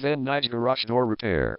Van Nuys Garage Door Repair.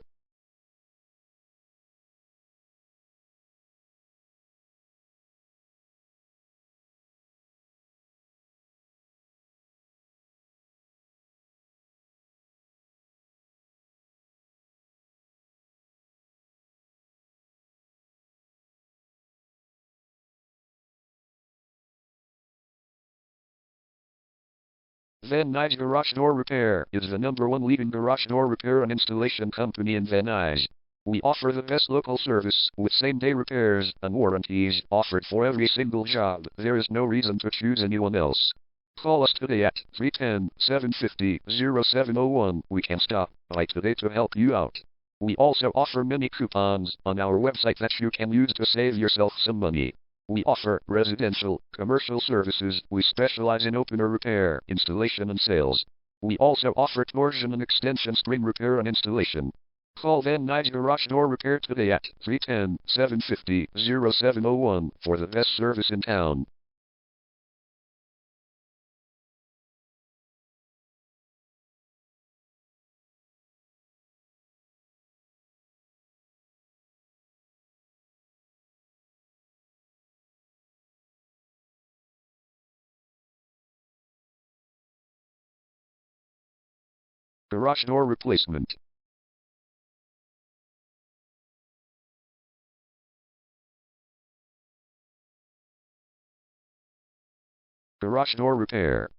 Van Nuys Garage Door Repair is the #1 leading garage door repair and installation company in Van Nuys. We offer the best local service with same-day repairs and warranties offered for every single job. There is no reason to choose anyone else. Call us today at 310-750-0701. We can stop by today to help you out. We also offer many coupons on our website that you can use to save yourself some money. We offer residential, commercial services. We specialize in opener repair, installation and sales. We also offer torsion and extension spring repair and installation. Call Van Nuys Garage Door Repair today at 310-750-0701 for the best service in town. Garage door replacement. Garage door repair.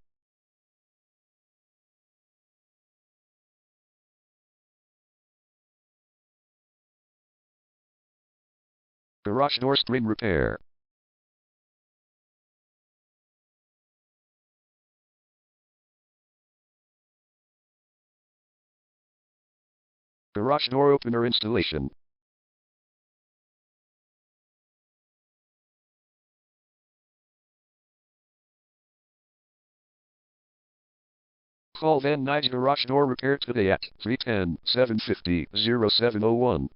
Garage door spring repair. Garage door opener installation. Call Van Nuys Garage Door Repair today at 310-750-0701.